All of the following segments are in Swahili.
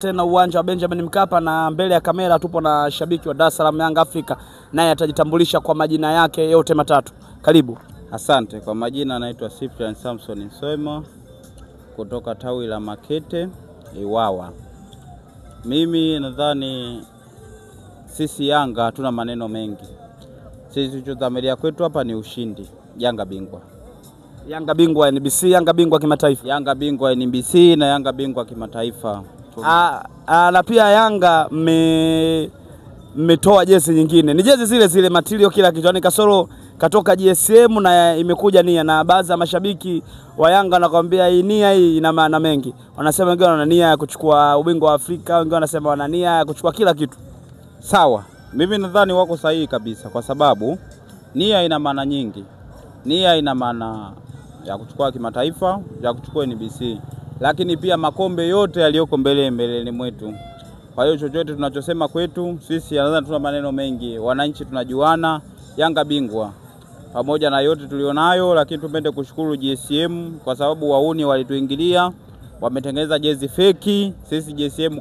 Tena uwanja wa Benjamin Mkapa na mbele ya kamera tupo na shabiki wa Dar es Salaam Young Africa, naye atajitambulisha kwa majina yake yote matatu. Karibu. Asante. Kwa majina anaitwa Cyprian Samson Nsoimo kutoka tawi la Makete Iwawa. Mimi nadhani sisi Yanga hatuna maneno mengi. Sisi tulichodhamiria kwetu hapa ni ushindi. Yanga bingwa. Yanga bingwa NBC, Yanga bingwa kimataifa. Yanga bingwa NBC na Yanga bingwa kimataifa. Na pia Yanga mmetoa jezi nyingine. Ni jezi zile zile material kila kitu. Ni kasoro katoka GSM na imekuja nia, na baadhi ya mashabiki wa Yanga wanakuambia hii nia hii ina maana mengi. Wanasema wengine wana nia ya kuchukua ubingwa wa Afrika, wengine wanasema wana nia ya kuchukua kila kitu. Sawa. Mimi nadhani wako sahihi kabisa kwa sababu nia ina maana nyingi. Nia ina maana ya kuchukua kimataifa, ya kuchukua NBC. Lakini pia makombe yote yaliyoko mbeleni mwetu. Kwa hiyo chochote tunachosema kwetu sisi nadhani tuna maneno mengi. Wananchi tunajuana, Yanga bingwa. Pamoja na yote tulionayo, lakini tupende kushukuru GSM kwa sababu wauni walituingilia, wametengeneza jezi feki. Sisi GSM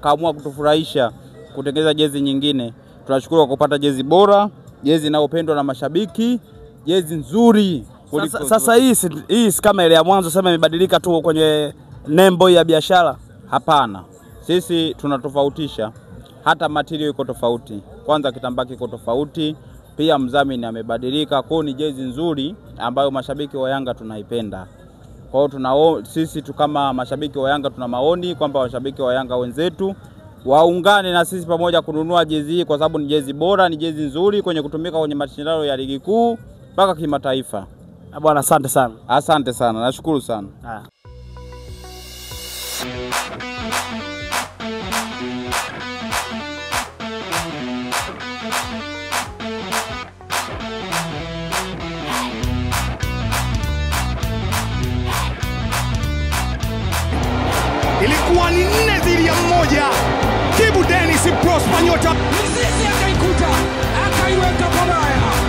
kaamua kutufurahisha kutengeneza jezi nyingine. Tunashukuru kwa kupata jezi bora, jezi inayopendwa na mashabiki, jezi nzuri. Sasa hii kama ile ya mwanzo sema imebadilika tu kwenye nembo ya biashara. Hapana. Sisi tunatofautisha. Hata material iko tofauti. Kwanza kitambaa kiko tofauti, pia mdhamini amebadilika. Kwa ni jezi nzuri ambayo mashabiki wa Yanga tunaipenda. Kwa hiyo sisi kama mashabiki wa Yanga tuna maoni kwamba mashabiki wa Yanga wenzetu waungane na sisi pamoja kununua jezi hii kwa sababu ni jezi bora, ni jezi nzuri kwenye kutumika kwenye mashindano ya ligi kuu mpaka kimataifa. Bwana asante sana. Asante sana. Nashukuru sana. Ilikuwa ni 4-1. Kibu Dennis Prosper nyota. Mzizi akaikuta, akaiweka pabaya.